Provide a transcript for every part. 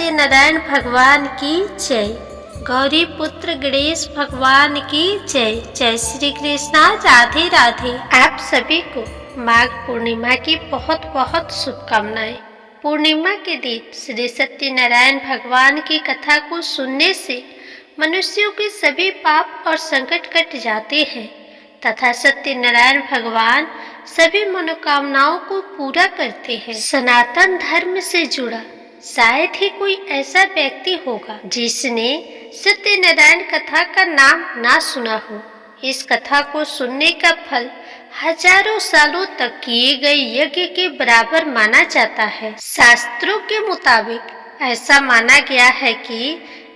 सत्यनारायण भगवान की जय। गौरी पुत्र गणेश भगवान की जय। जय श्री कृष्णा, राधे राधे। आप सभी को माघ पूर्णिमा की बहुत बहुत शुभकामनाएं। पूर्णिमा के दिन श्री सत्यनारायण भगवान की कथा को सुनने से मनुष्यों के सभी पाप और संकट कट जाते हैं तथा सत्यनारायण भगवान सभी मनोकामनाओं को पूरा करते हैं। सनातन धर्म से जुड़ा शायद ही कोई ऐसा व्यक्ति होगा जिसने सत्यनारायण कथा का नाम ना सुना हो। इस कथा को सुनने का फल हजारों सालों तक किए गए यज्ञ के बराबर माना जाता है। शास्त्रों के मुताबिक ऐसा माना गया है कि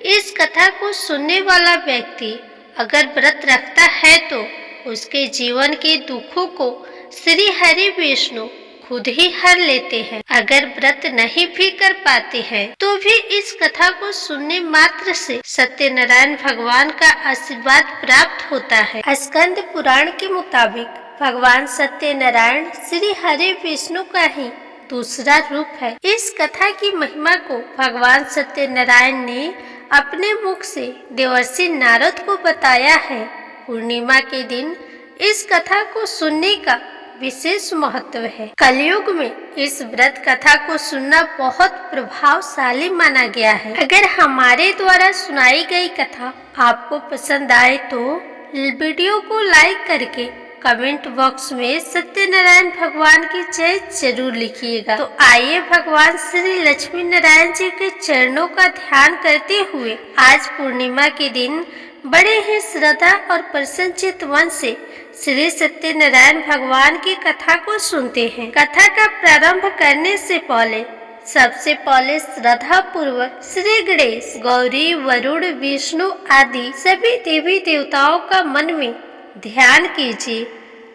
इस कथा को सुनने वाला व्यक्ति अगर व्रत रखता है तो उसके जीवन के दुखों को श्री हरि विष्णु खुद ही हर लेते हैं। अगर व्रत नहीं भी कर पाते हैं तो भी इस कथा को सुनने मात्र से सत्यनारायण भगवान का आशीर्वाद प्राप्त होता है। स्कंद पुराण के मुताबिक भगवान सत्यनारायण श्री हरि विष्णु का ही दूसरा रूप है। इस कथा की महिमा को भगवान सत्यनारायण ने अपने मुख से देवर्षि नारद को बताया है। पूर्णिमा के दिन इस कथा को सुनने का विशेष महत्व है। कलयुग में इस व्रत कथा को सुनना बहुत प्रभावशाली माना गया है। अगर हमारे द्वारा सुनाई गई कथा आपको पसंद आए तो वीडियो को लाइक करके कमेंट बॉक्स में सत्यनारायण भगवान की जय जरूर लिखिएगा। तो आइए भगवान श्री लक्ष्मी नारायण जी के चरणों का ध्यान करते हुए आज पूर्णिमा के दिन बड़े ही श्रद्धा और प्रसन्नचित्त मन से श्री सत्यनारायण भगवान की कथा को सुनते हैं। कथा का प्रारंभ करने से पहले सबसे पहले श्रद्धा पूर्वक श्री गणेश, गौरी, वरुण, विष्णु आदि सभी देवी देवताओं का मन में ध्यान कीजिए।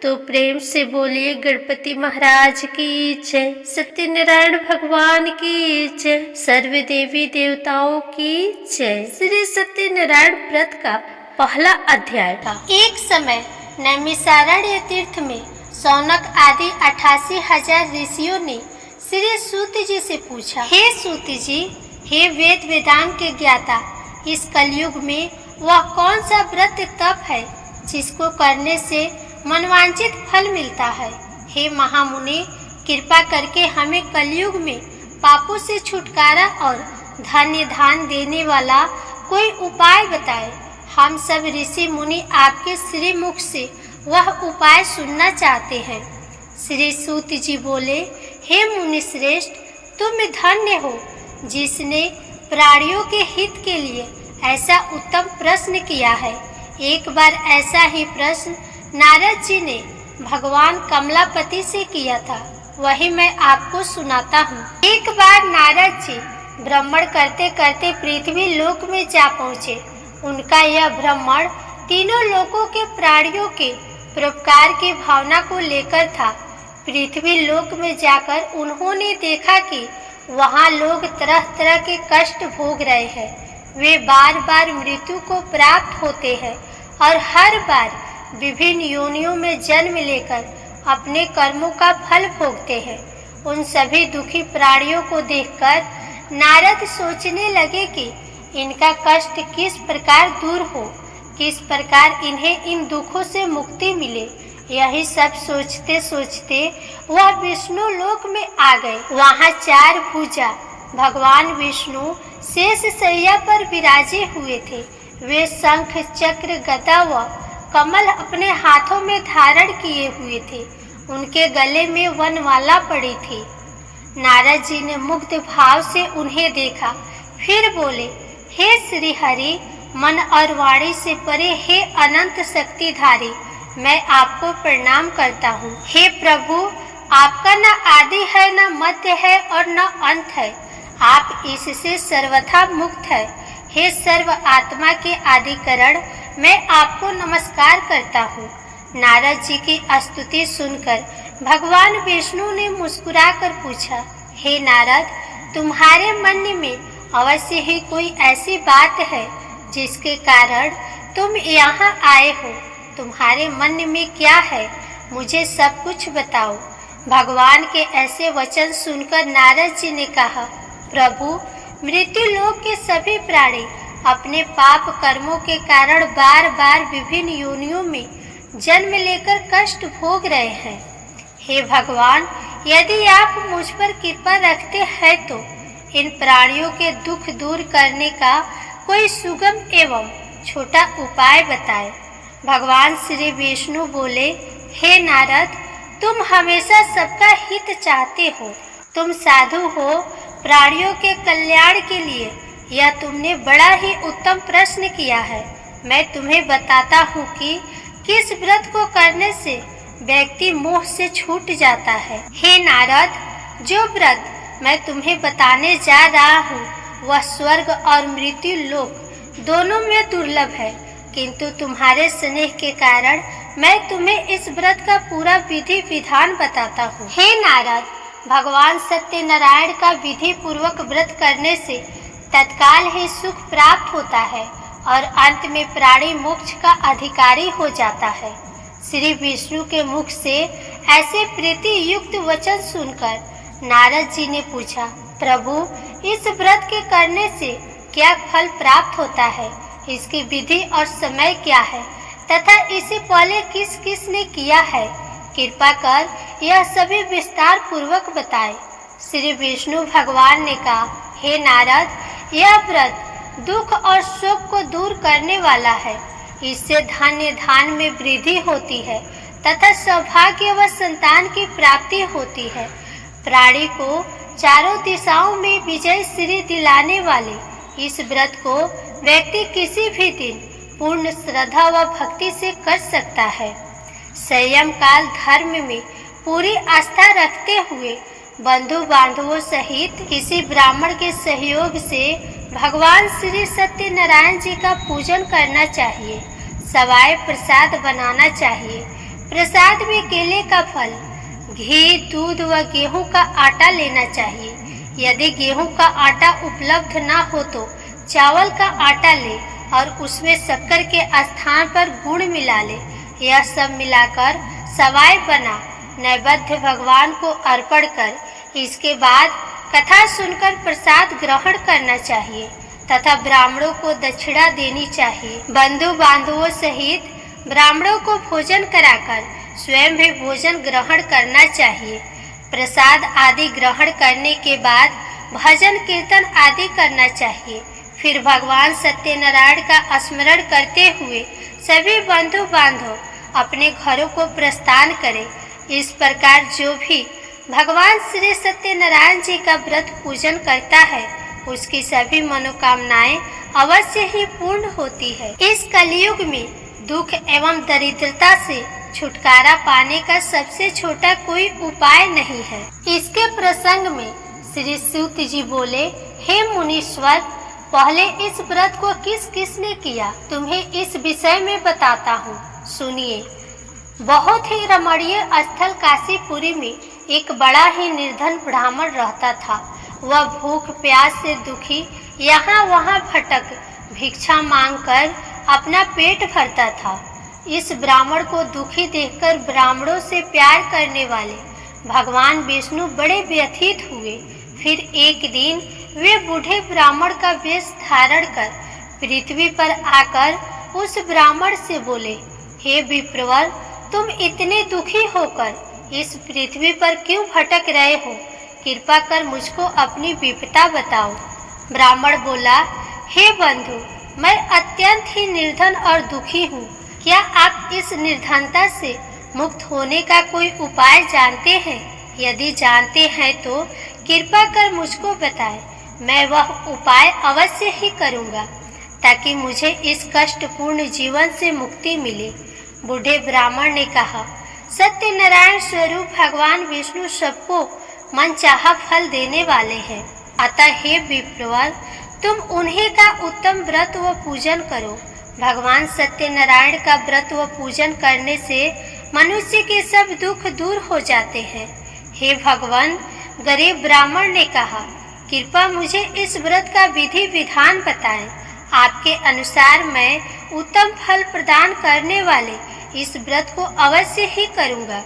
तो प्रेम से बोलिए गणपति महाराज की जय, सत्यनारायण भगवान की जय, सर्व देवी देवताओं की जय। श्री सत्यनारायण व्रत का पहला अध्याय था। एक समय नैमिषारण्य तीर्थ में शौनक आदि 88,000 ऋषियों ने श्री सूत जी से पूछा, हे सूत जी, हे वेद वेदांग के ज्ञाता, इस कलयुग में वह कौन सा व्रत तप है जिसको करने से मनवांचित फल मिलता है। हे महामुनि, कृपा करके हमें कलयुग में पापों से छुटकारा और धन्य दान देने वाला कोई उपाय बताए। हम सब ऋषि मुनि आपके श्री मुख से वह उपाय सुनना चाहते हैं। श्री सूत जी बोले, हे मुनि श्रेष्ठ, तुम धन्य हो जिसने प्राणियों के हित के लिए ऐसा उत्तम प्रश्न किया है। एक बार ऐसा ही प्रश्न नारद जी ने भगवान कमलापति से किया था, वही मैं आपको सुनाता हूँ। एक बार नारद जी भ्रमण करते करते पृथ्वी लोक में जा पहुँचे। उनका यह भ्रमण तीनों लोकों के प्राणियों के परोपकार की भावना को लेकर था। पृथ्वी लोक में जाकर उन्होंने देखा कि वहाँ लोग तरह तरह के कष्ट भोग रहे हैं। वे बार बार मृत्यु को प्राप्त होते हैं और हर बार विभिन्न योनियों में जन्म लेकर अपने कर्मों का फल भोगते हैं। उन सभी दुखी प्राणियों को देखकर नारद सोचने लगे कि इनका कष्ट किस प्रकार दूर हो, किस प्रकार इन्हें इन दुखों से मुक्ति मिले। यही सब सोचते सोचते वह विष्णु लोक में आ गए। वहाँ 4 भुजा भगवान विष्णु शेष शैया पर विराजे हुए थे। वे शंख, चक्र, गदा व कमल अपने हाथों में धारण किए हुए थे। उनके गले में वनमाला पड़ी थी। नारद जी ने मुग्ध भाव से उन्हें देखा, फिर बोले, हे श्री हरि, मन और वाणी से परे हे अनंत शक्तिधारी, मैं आपको प्रणाम करता हूँ। हे प्रभु, आपका न आदि है, न मध्य है और न अंत है। आप इससे सर्वथा मुक्त है। हे सर्व आत्मा के आदिकरण, मैं आपको नमस्कार करता हूँ। नारद जी की स्तुति सुनकर भगवान विष्णु ने मुस्कुराकर पूछा, हे नारद, तुम्हारे मन में अवश्य ही कोई ऐसी बात है जिसके कारण तुम यहाँ आए हो। तुम्हारे मन में क्या है, मुझे सब कुछ बताओ। भगवान के ऐसे वचन सुनकर नारद जी ने कहा, प्रभु, मृत्यु लोक के सभी प्राणी अपने पाप कर्मों के कारण बार बार विभिन्न योनियों में जन्म लेकर कष्ट भोग रहे हैं। हे भगवान, यदि आप मुझ पर कृपा रखते हैं तो इन प्राणियों के दुख दूर करने का कोई सुगम एवं छोटा उपाय बताएं। भगवान श्री विष्णु बोले, हे नारद, तुम हमेशा सबका हित चाहते हो, तुम साधु हो। प्राणियों के कल्याण के लिए यह तुमने बड़ा ही उत्तम प्रश्न किया है। मैं तुम्हें बताता हूँ कि किस व्रत को करने से व्यक्ति मोह से छूट जाता है। हे नारद, जो व्रत मैं तुम्हें बताने जा रहा हूँ वह स्वर्ग और मृत्यु लोक दोनों में दुर्लभ है, किंतु तुम्हारे स्नेह के कारण मैं तुम्हें इस व्रत का पूरा विधि विधान बताता हूँ। हे नारद, भगवान सत्यनारायण का विधि पूर्वक व्रत करने से तत्काल ही सुख प्राप्त होता है और अंत में प्राणी मोक्ष का अधिकारी हो जाता है। श्री विष्णु के मुख से ऐसे प्रीति युक्त वचन सुनकर नारद जी ने पूछा, प्रभु, इस व्रत के करने से क्या फल प्राप्त होता है? इसकी विधि और समय क्या है तथा इसे पहले किस किस ने किया है? कृपा कर यह सभी विस्तार पूर्वक बताए। श्री विष्णु भगवान ने कहा, हे नारद, यह व्रत दुख और शोक को दूर करने वाला है। इससे धन्य धान में वृद्धि होती है तथा सौभाग्य व संतान की प्राप्ति होती है। प्राणी को चारों दिशाओं में विजय श्री दिलाने वाले इस व्रत को व्यक्ति किसी भी दिन पूर्ण श्रद्धा व भक्ति से कर सकता है। संयम काल धर्म में पूरी आस्था रखते हुए बंधु बांधवों सहित किसी ब्राह्मण के सहयोग से भगवान श्री सत्यनारायण जी का पूजन करना चाहिए। सवाए प्रसाद बनाना चाहिए। प्रसाद में केले का फल, घी, दूध व गेहूं का आटा लेना चाहिए। यदि गेहूं का आटा उपलब्ध न हो तो चावल का आटा ले और उसमें शक्कर के स्थान पर गुड़ मिला ले। यह सब मिलाकर सवाई बना नैवेद्य भगवान को अर्पण कर इसके बाद कथा सुनकर प्रसाद ग्रहण करना चाहिए तथा ब्राह्मणों को दक्षिणा देनी चाहिए। बंधु बांधवों सहित ब्राह्मणों को भोजन कराकर स्वयं भी भोजन ग्रहण करना चाहिए। प्रसाद आदि ग्रहण करने के बाद भजन कीर्तन आदि करना चाहिए। फिर भगवान सत्यनारायण का स्मरण करते हुए सभी बंधु बांधव अपने घरों को प्रस्थान करें। इस प्रकार जो भी भगवान श्री सत्यनारायण जी का व्रत पूजन करता है उसकी सभी मनोकामनाएं अवश्य ही पूर्ण होती है। इस कलयुग में दुख एवं दरिद्रता से छुटकारा पाने का सबसे छोटा कोई उपाय नहीं है। इसके प्रसंग में श्री सूत जी बोले, हे मुनीश्वर, पहले इस व्रत को किस किस ने किया तुम्हें इस विषय में बताता हूँ, सुनिए। बहुत ही रमणीय स्थल काशीपुरी में एक बड़ा ही निर्धन ब्राह्मण रहता था। वह भूख प्यास से दुखी यहाँ वहाँ भटक भिक्षा मांगकर अपना पेट भरता था। इस ब्राह्मण को दुखी देखकर ब्राह्मणों से प्यार करने वाले भगवान विष्णु बड़े व्यथित हुए। फिर एक दिन वे बूढ़े ब्राह्मण का वेश धारण कर पृथ्वी पर आकर उस ब्राह्मण से बोले, हे विप्रवर, तुम इतने दुखी होकर इस पृथ्वी पर क्यों भटक रहे हो? कृपा कर मुझको अपनी विपदा बताओ। ब्राह्मण बोला, हे बंधु, मैं अत्यंत ही निर्धन और दुखी हूँ। क्या आप इस निर्धनता से मुक्त होने का कोई उपाय जानते हैं? यदि जानते हैं तो कृपा कर मुझको बताएं। मैं वह उपाय अवश्य ही करूँगा ताकि मुझे इस कष्टपूर्ण जीवन से मुक्ति मिले। बूढ़े ब्राह्मण ने कहा, सत्यनारायण स्वरूप भगवान विष्णु सबको मनचाहा फल देने वाले हैं। अतः हे विप्रवर, तुम उन्हीं का उत्तम व्रत व पूजन करो। भगवान सत्यनारायण का व्रत व पूजन करने से मनुष्य के सब दुख दूर हो जाते हैं। हे भगवान, गरीब ब्राह्मण ने कहा, कृपा मुझे इस व्रत का विधि विधान बताएं। आपके अनुसार मैं उत्तम फल प्रदान करने वाले इस व्रत को अवश्य ही करूँगा।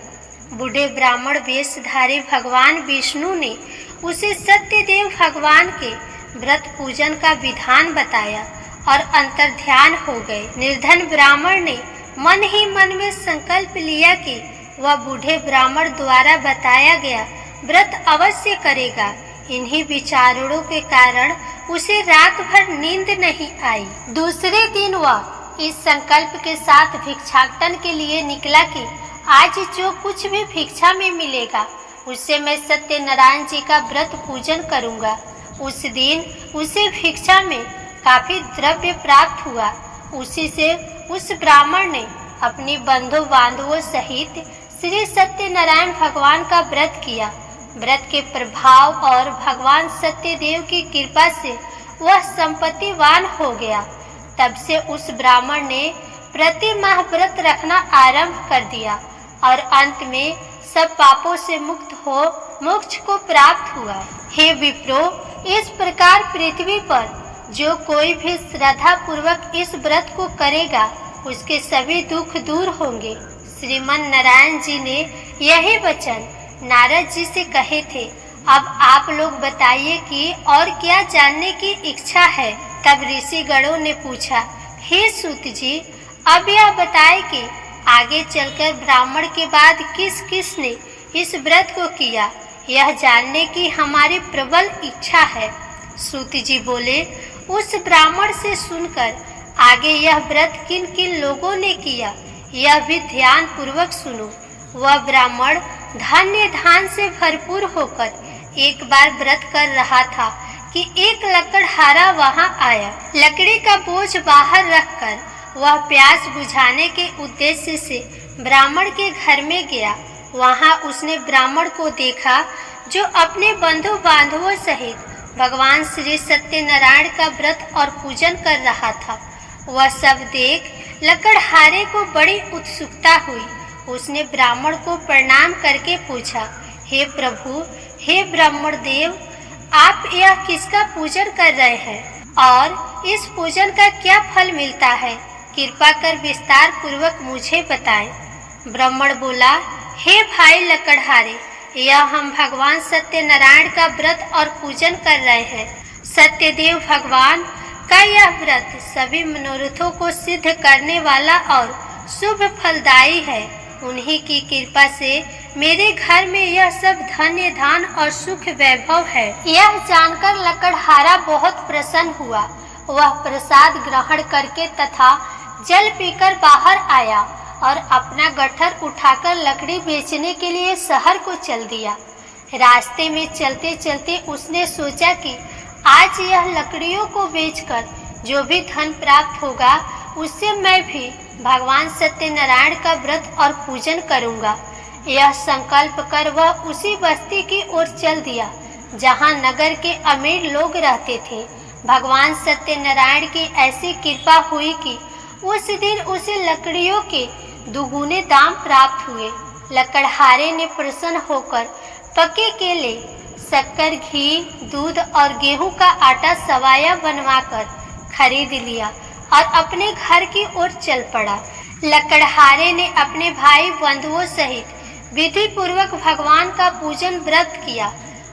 बूढ़े ब्राह्मण वेशधारी भगवान विष्णु ने उसे सत्यदेव भगवान के व्रत पूजन का विधान बताया और अंतर्ध्यान हो गए। निर्धन ब्राह्मण ने मन ही मन में संकल्प लिया कि वह बूढ़े ब्राह्मण द्वारा बताया गया व्रत अवश्य करेगा। इन्हीं विचारों के कारण उसे रात भर नींद नहीं आई। दूसरे दिन वह इस संकल्प के साथ भिक्षाटन के लिए निकला कि आज जो कुछ भी भिक्षा में मिलेगा उससे मैं सत्यनारायण जी का व्रत पूजन करूंगा। उस दिन उसे भिक्षा में काफी द्रव्य प्राप्त हुआ। उसी से उस ब्राह्मण ने अपनी बंधु बांधवों सहित श्री सत्यनारायण भगवान का व्रत किया। व्रत के प्रभाव और भगवान सत्यदेव की कृपा से वह संपत्तिवान हो गया। तब से उस ब्राह्मण ने प्रति माह व्रत रखना आरंभ कर दिया और अंत में सब पापों से मुक्त हो मोक्ष को प्राप्त हुआ। हे विप्रो, इस प्रकार पृथ्वी पर जो कोई भी श्रद्धा पूर्वक इस व्रत को करेगा उसके सभी दुख दूर होंगे। श्रीमन नारायण जी ने यही वचन नारद जी से कहे थे। अब आप लोग बताइए कि और क्या जानने की इच्छा है। तब ऋषि गणों ने पूछा, हे सूत जी, अब यह बताए कि आगे चलकर ब्राह्मण के बाद किस किस ने इस व्रत को किया, यह जानने की हमारी प्रबल इच्छा है। सूत जी बोले, उस ब्राह्मण से सुनकर आगे यह व्रत किन किन लोगों ने किया यह भी ध्यान पूर्वक सुनो। वह ब्राह्मण धन्य धान से भरपूर होकर एक बार व्रत कर रहा था कि एक लकड़हारा वहां आया। लकड़ी का बोझ बाहर रखकर वह प्यास बुझाने के उद्देश्य से ब्राह्मण के घर में गया। वहां उसने ब्राह्मण को देखा जो अपने बंधु बांधवों सहित भगवान श्री सत्यनारायण का व्रत और पूजन कर रहा था। वह सब देख लकड़हारे को बड़ी उत्सुकता हुई। उसने ब्राह्मण को प्रणाम करके पूछा, हे प्रभु, हे ब्राह्मण देव, आप यह किसका पूजन कर रहे हैं और इस पूजन का क्या फल मिलता है? कृपा कर विस्तार पूर्वक मुझे बताएं। ब्राह्मण बोला, हे भाई लकड़हारे, यह हम भगवान सत्यनारायण का व्रत और पूजन कर रहे हैं। सत्यदेव भगवान का यह व्रत सभी मनोरथों को सिद्ध करने वाला और शुभ फलदायी है। उन्हीं की कृपा से मेरे घर में यह सब धन्य धान और सुख वैभव है। यह जानकर लकड़हारा बहुत प्रसन्न हुआ। वह प्रसाद ग्रहण करके तथा जल पीकर बाहर आया और अपना गट्ठर उठाकर लकड़ी बेचने के लिए शहर को चल दिया। रास्ते में चलते चलते उसने सोचा कि आज यह लकड़ियों को बेचकर जो भी धन प्राप्त होगा उससे मैं भी भगवान सत्यनारायण का व्रत और पूजन करूंगा। यह संकल्प कर वह उसी बस्ती की ओर चल दिया जहां नगर के अमीर लोग रहते थे। भगवान सत्यनारायण की ऐसी कृपा हुई कि उस दिन उसे लकड़ियों के दुगुने दाम प्राप्त हुए। लकड़हारे ने प्रसन्न होकर पके केले, शक्कर, घी, दूध और गेहूं का आटा सवाया बनवाकर खरीद लिया और अपने घर की ओर चल पड़ा। लकड़हारे ने अपने भाई बंधुओं सहित विधि पूर्वक भगवान का पूजन व्रत किया।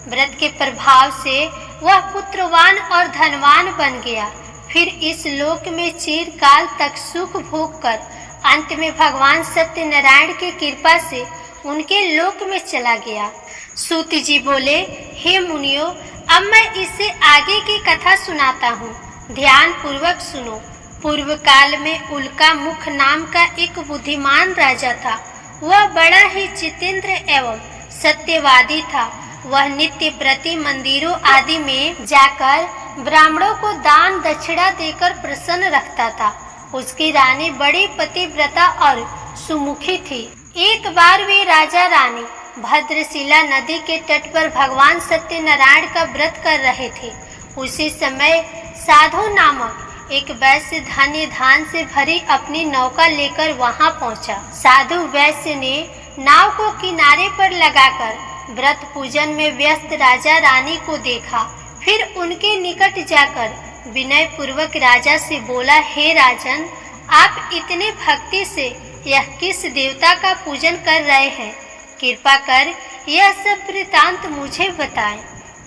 व्रत के प्रभाव से वह पुत्रवान और धनवान बन गया। फिर इस लोक में चिरकाल तक सुख भोग कर अंत में भगवान सत्यनारायण की कृपा से उनके लोक में चला गया। सूत जी बोले, हे मुनियो, अब मैं इससे आगे की कथा सुनाता हूँ, ध्यान पूर्वक सुनो। पूर्व काल में उल्का मुख नाम का एक बुद्धिमान राजा था। वह बड़ा ही जितेंद्र एवं सत्यवादी था। वह नित्य प्रति मंदिरों आदि में जाकर ब्राह्मणों को दान दक्षिणा देकर प्रसन्न रखता था। उसकी रानी बड़ी पतिव्रता और सुमुखी थी। एक बार वे राजा रानी भद्रशिला नदी के तट पर भगवान सत्यनारायण का व्रत कर रहे थे। उसी समय साधु नामक एक वैश्य धन्य धान से भरी अपनी नौका लेकर वहां पहुंचा। साधु वैश्य ने नाव को किनारे पर लगाकर व्रत पूजन में व्यस्त राजा रानी को देखा। फिर उनके निकट जाकर विनय पूर्वक राजा से बोला, हे राजन, आप इतने भक्ति से यह किस देवता का पूजन कर रहे हैं? कृपा कर यह सब वृतांत मुझे बताएं।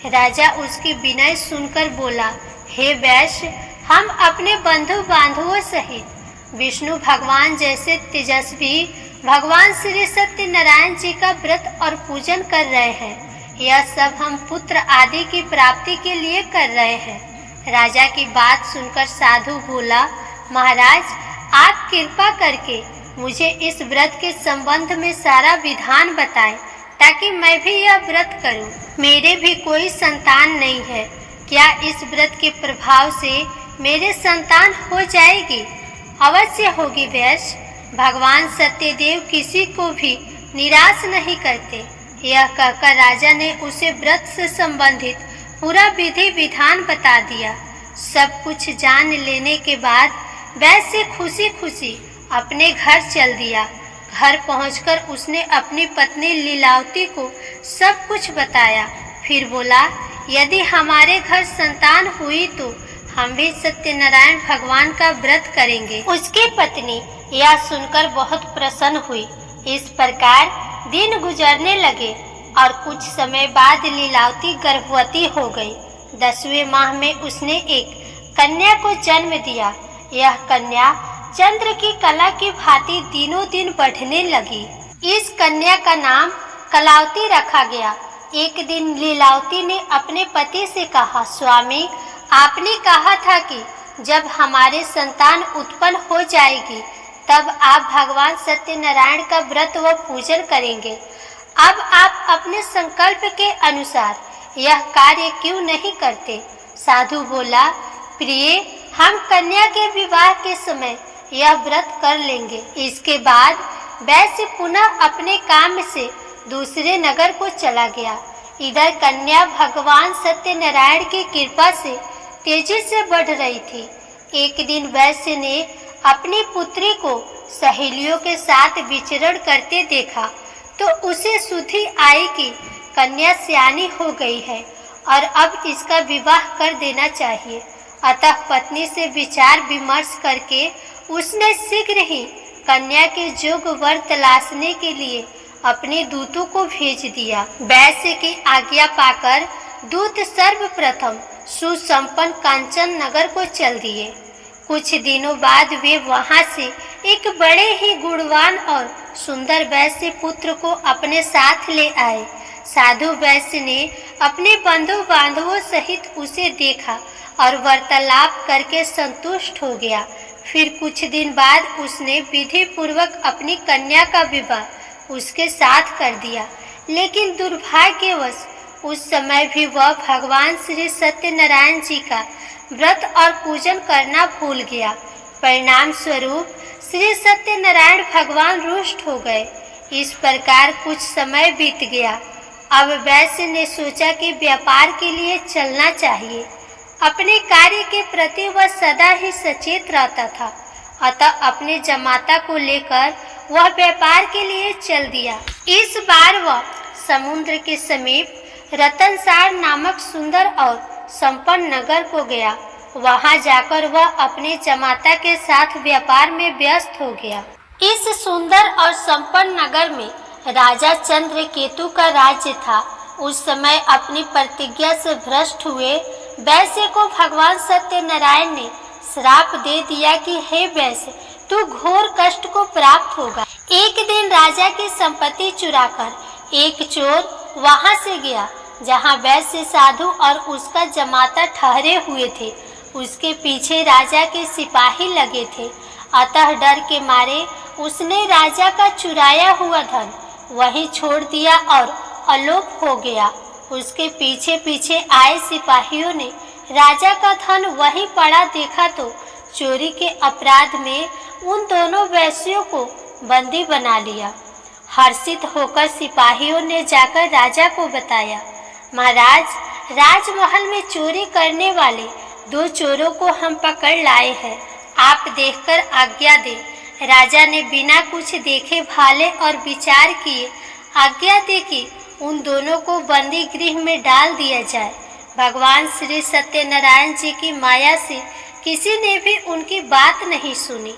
राजा उसकी विनय सुनकर बोला, हे वैश्य, हम अपने बंधु बांधवों सहित विष्णु भगवान जैसे तेजस्वी भगवान श्री सत्यनारायण जी का व्रत और पूजन कर रहे हैं। यह सब हम पुत्र आदि की प्राप्ति के लिए कर रहे हैं। राजा की बात सुनकर साधु बोला, महाराज, आप कृपा करके मुझे इस व्रत के संबंध में सारा विधान बताएं, ताकि मैं भी यह व्रत करूं। मेरे भी कोई संतान नहीं है, क्या इस व्रत के प्रभाव से मेरे संतान हो जाएगी? अवश्य होगी वैश्य। भगवान सत्यदेव किसी को भी निराश नहीं करते। यह कहकर राजा ने उसे व्रत से संबंधित पूरा विधि विधान बता दिया। सब कुछ जान लेने के बाद वैश्य खुशी खुशी अपने घर चल दिया। घर पहुंचकर उसने अपनी पत्नी लीलावती को सब कुछ बताया। फिर बोला, यदि हमारे घर संतान हुई तो हम भी सत्यनारायण भगवान का व्रत करेंगे। उसकी पत्नी यह सुनकर बहुत प्रसन्न हुई। इस प्रकार दिन गुजरने लगे और कुछ समय बाद लीलावती गर्भवती हो गई। 10वें माह में उसने एक कन्या को जन्म दिया। यह कन्या चंद्र की कला की भांति दिनों दिन बढ़ने लगी। इस कन्या का नाम कलावती रखा गया। एक दिन लीलावती ने अपने पति से कहा, स्वामी, आपने कहा था कि जब हमारे संतान उत्पन्न हो जाएगी तब आप भगवान सत्यनारायण का व्रत व पूजन करेंगे। अब आप अपने संकल्प के अनुसार यह कार्य क्यों नहीं करते? साधु बोला, प्रिय, हम कन्या के विवाह के समय यह व्रत कर लेंगे। इसके बाद वैश्य पुनः अपने काम से दूसरे नगर को चला गया। इधर कन्या भगवान सत्यनारायण की कृपा से तेजी से बढ़ रही थी। एक दिन वैश्य ने अपनी पुत्री को सहेलियों के साथ विचरण करते देखा तो उसे सुधि आई कि कन्या सियानी हो गई है और अब इसका विवाह कर देना चाहिए। अतः पत्नी से विचार विमर्श करके उसने शीघ्र ही कन्या के योग्य वर तलाशने के लिए अपने दूतों को भेज दिया। वैश्य की आज्ञा पाकर दूत सर्वप्रथम सुसंपन्न कांचन नगर को चल दिए। कुछ दिनों बाद वे वहां से एक बड़े ही गुणवान और सुंदर वैश्य पुत्र को अपने साथ ले आए। साधु वैश्य ने अपने बंधु बांधवों सहित उसे देखा और वार्तालाप करके संतुष्ट हो गया। फिर कुछ दिन बाद उसने विधि पूर्वक अपनी कन्या का विवाह उसके साथ कर दिया। लेकिन दुर्भाग्यवश उस समय भी वह भगवान श्री सत्यनारायण जी का व्रत और पूजन करना भूल गया। परिणाम स्वरूप श्री सत्यनारायण भगवान रुष्ट हो गए। इस प्रकार कुछ समय बीत गया। अब वैश्य ने सोचा कि व्यापार के लिए चलना चाहिए। अपने कार्य के प्रति वह सदा ही सचेत रहता था। अतः अपने जमाता को लेकर वह व्यापार के लिए चल दिया। इस बार वह समुद्र के समीप रतनसार नामक सुंदर और संपन्न नगर को गया। वहां जाकर वह अपने जमाता के साथ व्यापार में व्यस्त हो गया। इस सुंदर और संपन्न नगर में राजा चंद्रकेतु का राज्य था। उस समय अपनी प्रतिज्ञा से भ्रष्ट हुए वैश्य को भगवान सत्यनारायण ने श्राप दे दिया कि हे वैश्य, तू घोर कष्ट को प्राप्त होगा। एक दिन राजा की संपत्ति चुराकर एक चोर वहां से गया जहां वैश्य साधु और उसका जमाता ठहरे हुए थे। उसके पीछे राजा के सिपाही लगे थे। अतः डर के मारे उसने राजा का चुराया हुआ धन वहीं छोड़ दिया और अलोप हो गया। उसके पीछे पीछे आए सिपाहियों ने राजा का धन वहीं पड़ा देखा तो चोरी के अपराध में उन दोनों वैश्यों को बंदी बना लिया। हर्षित होकर सिपाहियों ने जाकर राजा को बताया, महाराज, राजमहल में चोरी करने वाले 2 चोरों को हम पकड़ लाए हैं। आप देखकर आज्ञा दें। राजा ने बिना कुछ देखे भाले और विचार किए आज्ञा दी कि उन दोनों को बंदी गृह में डाल दिया जाए। भगवान श्री सत्यनारायण जी की माया से किसी ने भी उनकी बात नहीं सुनी।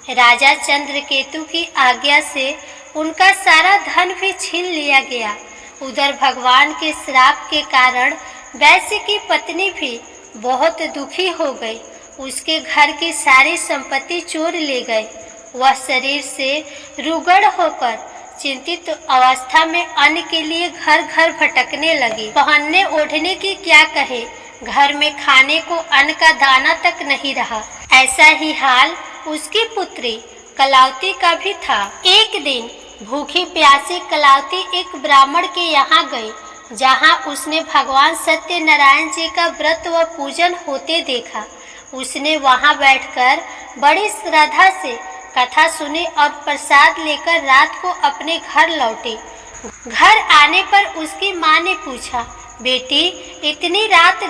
राजा चंद्रकेतु की आज्ञा से उनका सारा धन भी छीन लिया गया। उधर भगवान के श्राप के कारण वैश्य की पत्नी भी बहुत दुखी हो गई। उसके घर की सारी संपत्ति चोर ले गए। वह शरीर से रुगड़ होकर चिंतित अवस्था में अन्न के लिए घर घर भटकने लगी। पहनने ओढ़ने की क्या कहे, घर में खाने को अन्न का दाना तक नहीं रहा। ऐसा ही हाल उसकी पुत्री कलावती का भी था। एक दिन भूखी प्यासी कलावती एक ब्राह्मण के यहाँ गई, जहाँ उसने भगवान सत्यनारायण जी का व्रत व पूजन होते देखा। उसने वहाँ बैठकर बड़ी श्रद्धा से कथा सुनी और प्रसाद लेकर रात को अपने घर लौटी। घर आने पर उसकी माँ ने पूछा, बेटी इतनी रात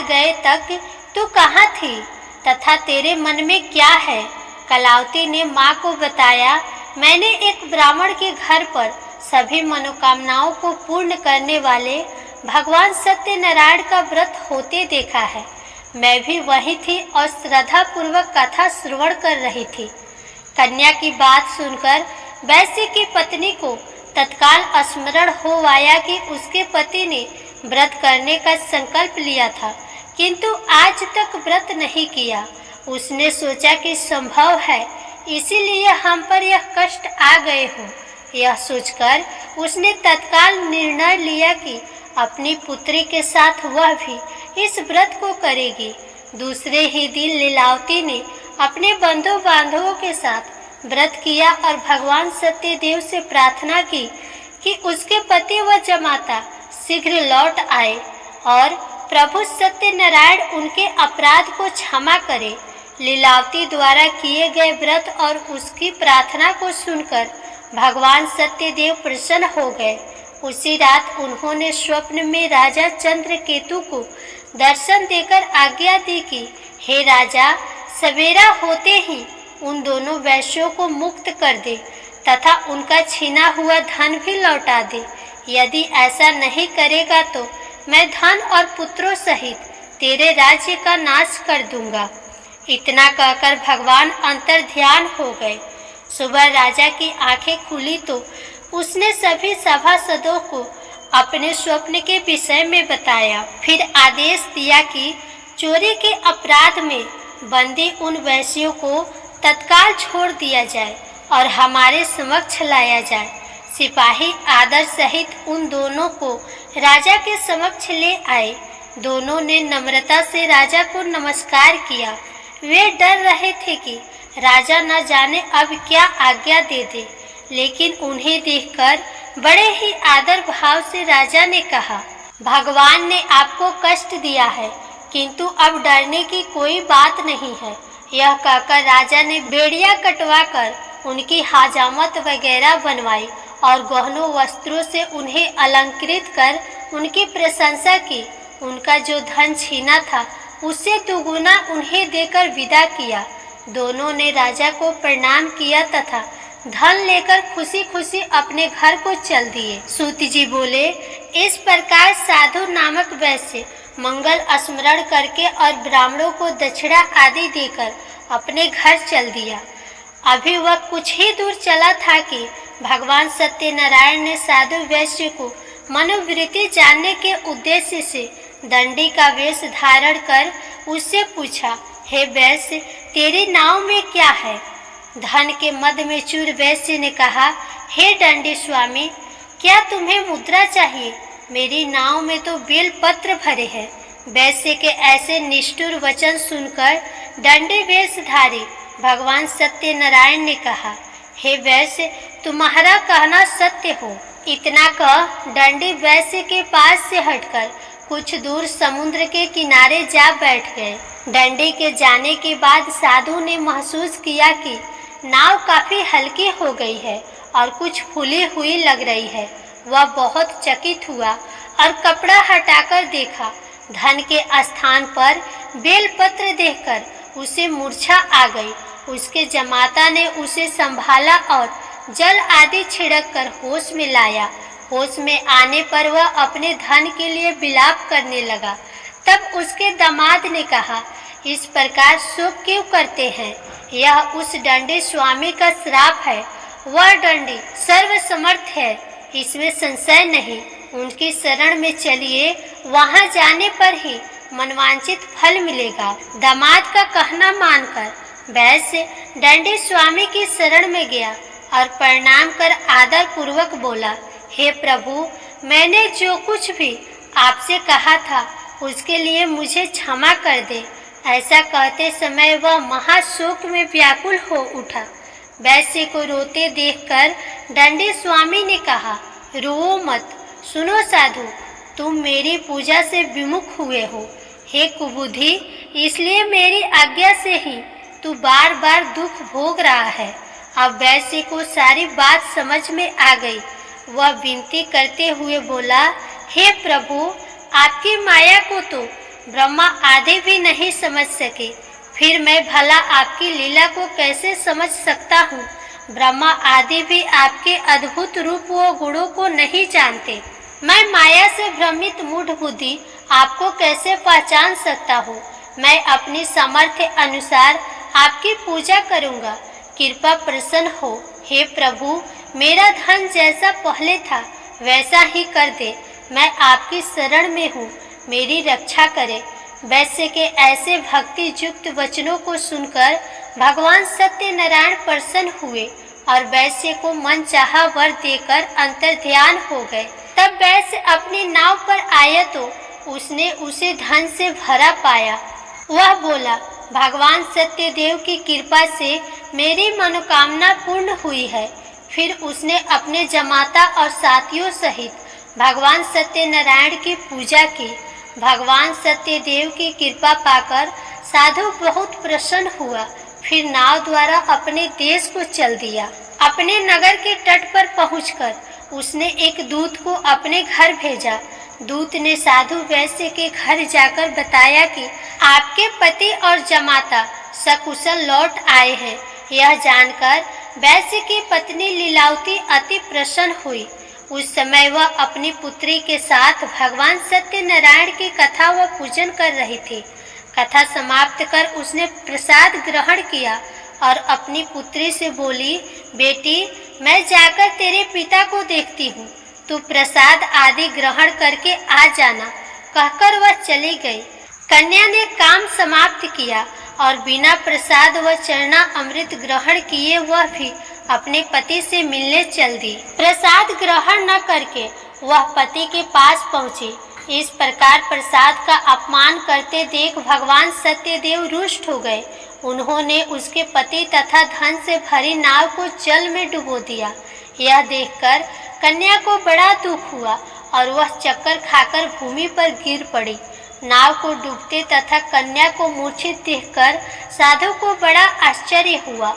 गए तक तू कहाँ थी तथा तेरे मन में क्या है? कलावती ने माँ को बताया, मैंने एक ब्राह्मण के घर पर सभी मनोकामनाओं को पूर्ण करने वाले भगवान सत्यनारायण का व्रत होते देखा है। मैं भी वही थी और श्रद्धा पूर्वक कथा श्रवण कर रही थी। कन्या की बात सुनकर वैश्य की पत्नी को तत्काल स्मरण हो आया कि उसके पति ने व्रत करने का संकल्प लिया था, किंतु आज तक व्रत नहीं किया। उसने सोचा कि संभव है, इसीलिए हम पर यह कष्ट आ गए हो। यह सोचकर उसने तत्काल निर्णय लिया कि अपनी पुत्री के साथ वह भी इस व्रत को करेगी। दूसरे ही दिन लीलावती ने अपने बंधु बांधवों के साथ व्रत किया और भगवान सत्यदेव से प्रार्थना की कि उसके पति व जमाता शीघ्र लौट आए और प्रभु सत्यनारायण उनके अपराध को क्षमा करे। लीलावती द्वारा किए गए व्रत और उसकी प्रार्थना को सुनकर भगवान सत्यदेव प्रसन्न हो गए। उसी रात उन्होंने स्वप्न में राजा चंद्रकेतु को दर्शन देकर आज्ञा दी कि हे राजा, सवेरा होते ही उन दोनों वैश्यों को मुक्त कर दे तथा उनका छीना हुआ धन भी लौटा दे। यदि ऐसा नहीं करेगा तो मैं धन और पुत्रों सहित तेरे राज्य का नाश कर दूंगा। इतना कहकर भगवान अंतर्ध्यान हो गए। सुबह राजा की आंखें खुली तो उसने सभी सभासदों को अपने स्वप्न के विषय में बताया। फिर आदेश दिया कि चोरी के अपराध में बंदी उन वैश्यों को तत्काल छोड़ दिया जाए और हमारे समक्ष लाया जाए। सिपाही आदर सहित उन दोनों को राजा के समक्ष ले आए। दोनों ने नम्रता से राजा को नमस्कार किया। वे डर रहे थे कि राजा न जाने अब क्या आज्ञा दे दे, लेकिन उन्हें देखकर बड़े ही आदर भाव से राजा ने कहा, भगवान ने आपको कष्ट दिया है, किंतु अब डरने की कोई बात नहीं है। यह कहकर राजा ने बेड़ियां कटवाकर उनकी हाजामत वगैरह बनवाई और गहनों वस्त्रों से उन्हें अलंकृत कर उनकी प्रशंसा की। उनका जो धन छीना था उससे दुगुना उन्हें देकर विदा किया। दोनों ने राजा को प्रणाम किया तथा धन लेकर खुशी खुशी अपने घर को चल दिए। सूत जी बोले, इस प्रकार साधु नामक वैश्य मंगल स्मरण करके और ब्राह्मणों को दक्षिणा आदि देकर अपने घर चल दिया। अभी वह कुछ ही दूर चला था कि भगवान सत्यनारायण ने साधु वैश्य को मनोवृत्ति जानने के उद्देश्य से दंडी का वेश धारण कर उससे पूछा, हे वैश्य, तेरे नाव में क्या है? धन के मद में चूर वैश्य ने कहा, हे दंडी स्वामी, क्या तुम्हें मुद्रा चाहिए? मेरी नाव में तो बेल पत्र भरे हैं। वैश्य के ऐसे निष्ठुर वचन सुनकर दंडी वेशधारी भगवान सत्यनारायण ने कहा, हे वैश्य, तुम्हारा कहना सत्य हो। इतना कह दंडी वैश्य के पास से हटकर कुछ दूर समुद्र के किनारे जा बैठ गए। दंडी के जाने के बाद साधु ने महसूस किया कि नाव काफी हल्की हो गई है और कुछ फूली हुई लग रही है। वह बहुत चकित हुआ और कपड़ा हटाकर देखा। धन के स्थान पर बेलपत्र देखकर उसे मूर्छा आ गई। उसके जमाता ने उसे संभाला और जल आदि छिड़क कर होश में लाया। होश में आने पर वह अपने धन के लिए विलाप करने लगा। तब उसके दामाद ने कहा, इस प्रकार शोक क्यों करते हैं? यह उस दंडी स्वामी का श्राप है। वह दंडी सर्वसमर्थ है, इसमें संशय नहीं। उनकी शरण में चलिए, वहां जाने पर ही मनवांचित फल मिलेगा। दामाद का कहना मानकर वैश्य दंडी स्वामी की शरण में गया और प्रणाम कर आदर पूर्वक बोला, हे प्रभु, मैंने जो कुछ भी आपसे कहा था उसके लिए मुझे क्षमा कर दे। ऐसा कहते समय वह महाशोक में व्याकुल हो उठा। वैश्य को रोते देखकर दंडी स्वामी ने कहा, रो मत, सुनो साधु, तुम मेरी पूजा से विमुख हुए हो। हे कुबुद्धि, इसलिए मेरी आज्ञा से ही तू बार बार दुख भोग रहा है। अब वैश्य को सारी बात समझ में आ गई। वह विनती करते हुए बोला, हे प्रभु, आपकी माया को तो ब्रह्मा आदि भी नहीं समझ सके, फिर मैं भला आपकी लीला को कैसे समझ सकता हूँ। ब्रह्मा आदि भी आपके अद्भुत रूप व गुणों को नहीं जानते। मैं माया से भ्रमित मूढ़ बुद्धि आपको कैसे पहचान सकता हूँ। मैं अपनी सामर्थ्य अनुसार आपकी पूजा करूँगा, कृपा प्रसन्न हो। हे प्रभु, मेरा धन जैसा पहले था वैसा ही कर दे। मैं आपकी शरण में हूँ, मेरी रक्षा करे। वैश्य के ऐसे भक्ति युक्त वचनों को सुनकर भगवान सत्यनारायण प्रसन्न हुए और वैश्य को मन चाहा वर देकर अंतर ध्यान हो गए। तब वैश्य अपनी नाव पर आया तो उसने उसे धन से भरा पाया। वह बोला, भगवान सत्यदेव की कृपा से मेरी मनोकामना पूर्ण हुई है। फिर उसने अपने जमाता और साथियों सहित भगवान सत्यनारायण की पूजा की। भगवान सत्यदेव की कृपा पाकर साधु बहुत प्रसन्न हुआ। फिर नाव द्वारा अपने देश को चल दिया। अपने नगर के तट पर पहुंचकर उसने एक दूत को अपने घर भेजा। दूत ने साधु वैश्य के घर जाकर बताया कि आपके पति और जमाता सकुशल लौट आए हैं। यह जानकर वैश्य की पत्नी लीलावती अति प्रसन्न हुई। उस समय वह अपनी पुत्री के साथ भगवान सत्यनारायण की कथा व पूजन कर रही थी। कथा समाप्त कर उसने प्रसाद ग्रहण किया और अपनी पुत्री से बोली, बेटी, मैं जाकर तेरे पिता को देखती हूँ, तू प्रसाद आदि ग्रहण करके आ जाना। कहकर वह चली गई। कन्या ने काम समाप्त किया और बिना प्रसाद व चरना अमृत ग्रहण किए वह भी अपने पति से मिलने चल दी। प्रसाद ग्रहण न करके वह पति के पास पहुंची। इस प्रकार प्रसाद का अपमान करते देख भगवान सत्यदेव रुष्ट हो गए। उन्होंने उसके पति तथा धन से भरी नाव को जल में डुबो दिया। यह देखकर कन्या को बड़ा दुख हुआ और वह चक्कर खाकर भूमि पर गिर पड़ी। नाव को डूबते तथा कन्या को मूर्छित देखकर साधु को बड़ा आश्चर्य हुआ।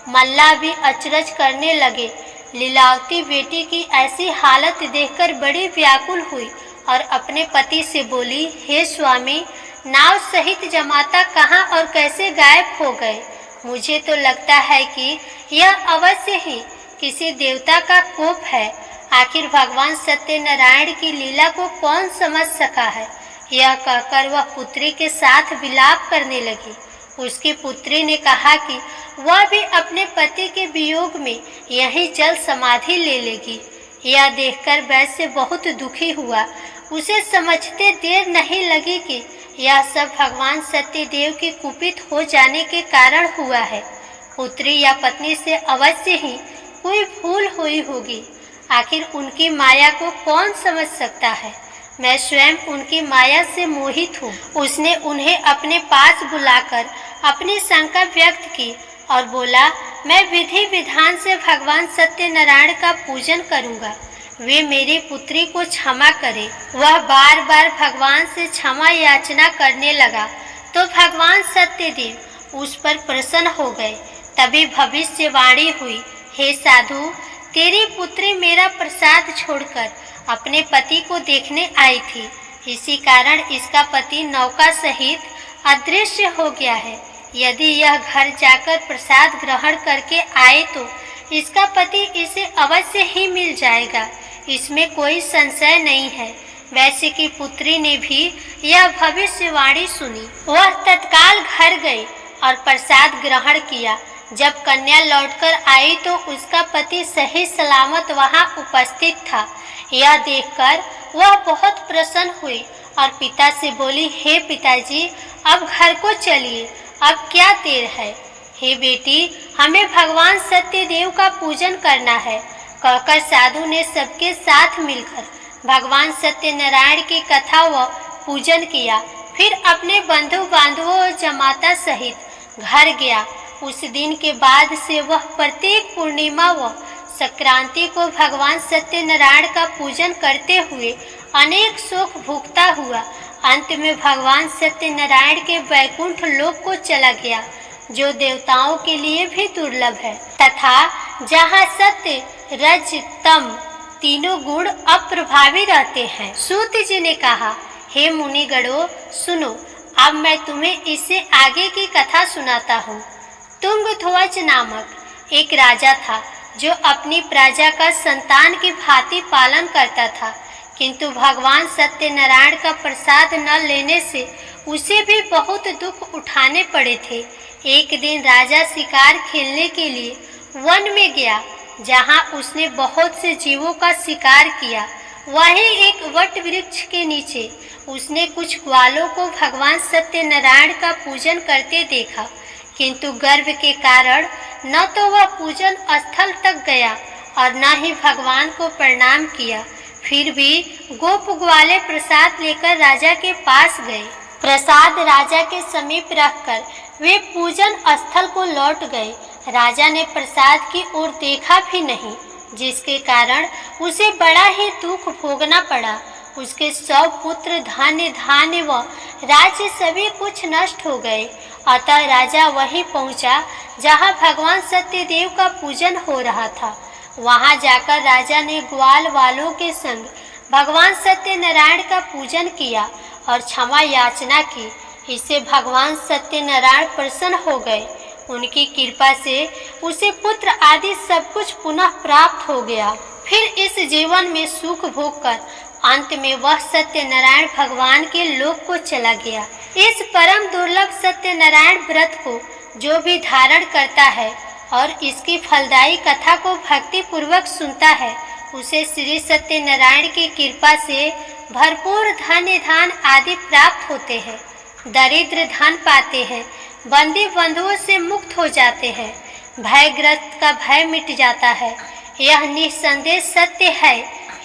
मल्ला भी अचरज करने लगे। लीलावती बेटी की ऐसी हालत देखकर बड़ी व्याकुल हुई और अपने पति से बोली, हे स्वामी, नाव सहित जमाता कहाँ और कैसे गायब हो गए। मुझे तो लगता है कि यह अवश्य ही किसी देवता का कोप है। आखिर भगवान सत्यनारायण की लीला को कौन समझ सका है। यह कहकर वह पुत्री के साथ विलाप करने लगी। उसकी पुत्री ने कहा कि वह भी अपने पति के वियोग में यही जल समाधि ले लेगी। यह देखकर वैश्य बहुत दुखी हुआ। उसे समझते देर नहीं लगी कि यह सब भगवान सत्यदेव के कुपित हो जाने के कारण हुआ है। पुत्री या पत्नी से अवश्य ही कोई भूल हुई होगी। आखिर उनकी माया को कौन समझ सकता है। मैं स्वयं उनकी माया से मोहित हूँ। उसने उन्हें अपने पास बुलाकर अपनी शंका व्यक्त की और बोला, मैं विधि विधान से भगवान सत्यनारायण का पूजन करूँगा। वे मेरी पुत्री को क्षमा करे। वह बार बार भगवान से क्षमा याचना करने लगा तो भगवान सत्यदेव उस पर प्रसन्न हो गए। तभी भविष्यवाणी हुई, हे साधु, तेरी पुत्री मेरा प्रसाद छोड़कर अपने पति को देखने आई थी। इसी कारण इसका पति नौका सहित अदृश्य हो गया है। यदि यह घर जाकर प्रसाद ग्रहण करके आए तो इसका पति इसे अवश्य ही मिल जाएगा, इसमें कोई संशय नहीं है। वैश्य की पुत्री ने भी यह भविष्यवाणी सुनी। वह तत्काल घर गई और प्रसाद ग्रहण किया। जब कन्या लौटकर आई तो उसका पति सही सलामत वहां उपस्थित था। यह देखकर वह बहुत प्रसन्न हुई और पिता से बोली, हे पिताजी, अब घर को चलिए, अब क्या देर है। हे बेटी, हमें भगवान सत्यदेव का पूजन करना है, कहकर साधु ने सबके साथ मिलकर भगवान सत्यनारायण की कथा व पूजन किया। फिर अपने बंधु बांधवों और जमाता सहित घर गया। उस दिन के बाद से वह प्रत्येक पूर्णिमा व संक्रांति को भगवान सत्यनारायण का पूजन करते हुए अनेक सुख भोगता हुआ अंत में भगवान सत्यनारायण के वैकुंठ लोक को चला गया, जो देवताओं के लिए भी दुर्लभ है तथा जहाँ सत्य, रज, तम तीनों गुण अप्रभावी रहते हैं। सूत जी ने कहा, हे मुनिगणों, सुनो, अब मैं तुम्हें इससे आगे की कथा सुनाता हूँ। तुंगध्वज नामक एक राजा था जो अपनी प्रजा का संतान की भांति पालन करता था, किंतु भगवान सत्यनारायण का प्रसाद न लेने से उसे भी बहुत दुख उठाने पड़े थे। एक दिन राजा शिकार खेलने के लिए वन में गया, जहाँ उसने बहुत से जीवों का शिकार किया। वहीं एक वट वृक्ष के नीचे उसने कुछ ग्वालों को भगवान सत्यनारायण का पूजन करते देखा, किंतु गर्व के कारण न तो वह पूजन स्थल तक गया और न ही भगवान को प्रणाम किया। फिर भी गोप ग्वाले प्रसाद लेकर राजा के पास गए। प्रसाद राजा के समीप रखकर वे पूजन स्थल को लौट गए। राजा ने प्रसाद की ओर देखा भी नहीं, जिसके कारण उसे बड़ा ही दुख भोगना पड़ा। उसके 100 पुत्र, धान्य व राज्य सभी कुछ नष्ट हो गए। अतः राजा वहीं पहुंचा जहां भगवान सत्यदेव का पूजन हो रहा था। वहां जाकर राजा ने ग्वाल वालों के संग भगवान सत्यनारायण का पूजन किया और क्षमा याचना की। इससे भगवान सत्यनारायण प्रसन्न हो गए। उनकी कृपा से उसे पुत्र आदि सब कुछ पुनः प्राप्त हो गया। फिर इस जीवन में सुख भोग कर अंत में वह सत्यनारायण भगवान के लोक को चला गया। इस परम दुर्लभ सत्यनारायण व्रत को जो भी धारण करता है और इसकी फलदायी कथा को भक्ति पूर्वक सुनता है, उसे श्री सत्यनारायण की कृपा से भरपूर धन्य धान आदि प्राप्त होते हैं, दरिद्र धन पाते हैं, बंदी बंधुओं से मुक्त हो जाते हैं, भयग्रस्त का भय मिट जाता है। यह निस्संदेह सत्य है।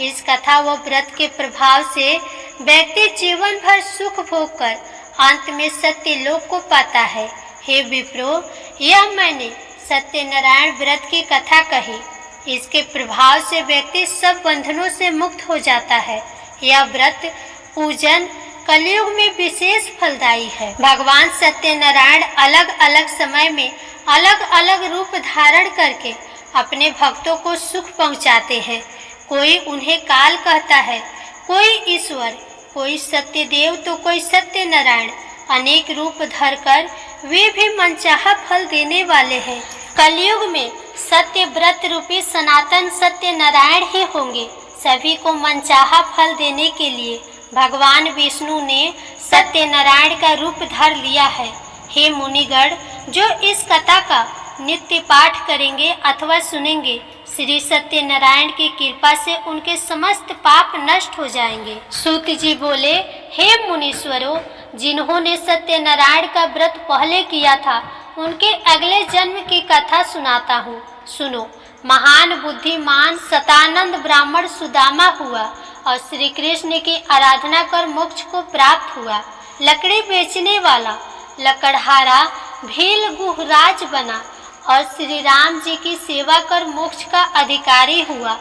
इस कथा व व्रत के प्रभाव से व्यक्ति जीवन भर सुख भोग कर अंत में सत्य लोक को पाता है। हे विप्रो, यह मैंने सत्यनारायण व्रत की कथा कही। इसके प्रभाव से व्यक्ति सब बंधनों से मुक्त हो जाता है। यह व्रत पूजन कलयुग में विशेष फलदायी है। भगवान सत्यनारायण अलग अलग समय में अलग अलग रूप धारण करके अपने भक्तों को सुख पहुंचाते हैं। कोई उन्हें काल कहता है, कोई ईश्वर, कोई सत्यदेव तो कोई सत्यनारायण। अनेक रूप धरकर वे भी मनचाहा फल देने वाले हैं। कलयुग में सत्य व्रत रूपी सनातन सत्यनारायण ही होंगे। सभी को मनचाहा फल देने के लिए भगवान विष्णु ने सत्यनारायण का रूप धर लिया है। हे मुनिगण, जो इस कथा का नित्य पाठ करेंगे अथवा सुनेंगे, श्री सत्यनारायण की कृपा से उनके समस्त पाप नष्ट हो जाएंगे। सूत जी बोले, हे मुनीश्वरों, जिन्होंने सत्यनारायण का व्रत पहले किया था, उनके अगले जन्म की कथा सुनाता हूँ, सुनो। महान बुद्धिमान शतानंद ब्राह्मण सुदामा हुआ और श्री कृष्ण की आराधना कर मोक्ष को प्राप्त हुआ। लकड़ी बेचने वाला लकड़हारा भील गुहराज बना और श्री राम जी की सेवा कर मोक्ष का अधिकारी हुआ।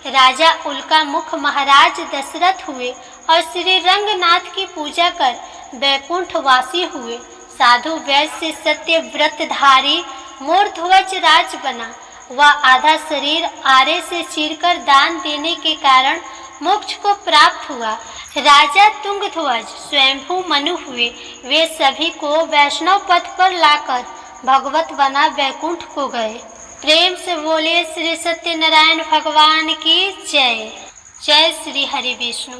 राजा उल्का मुख महाराज दशरथ हुए और श्री रंगनाथ की पूजा कर वैकुंठ वासी हुए। साधु वैश्य से सत्य व्रतधारी मोरध्वज राज बना। वह आधा शरीर आरे से चीरकर दान देने के कारण मोक्ष को प्राप्त हुआ। राजा तुंगध्वज स्वयंभू मनु हुए। वे सभी को वैष्णव पथ पर लाकर भगवत बना वैकुंठ को गए। प्रेम से बोले श्री सत्यनारायण भगवान की जय। जय श्री हरि विष्णु।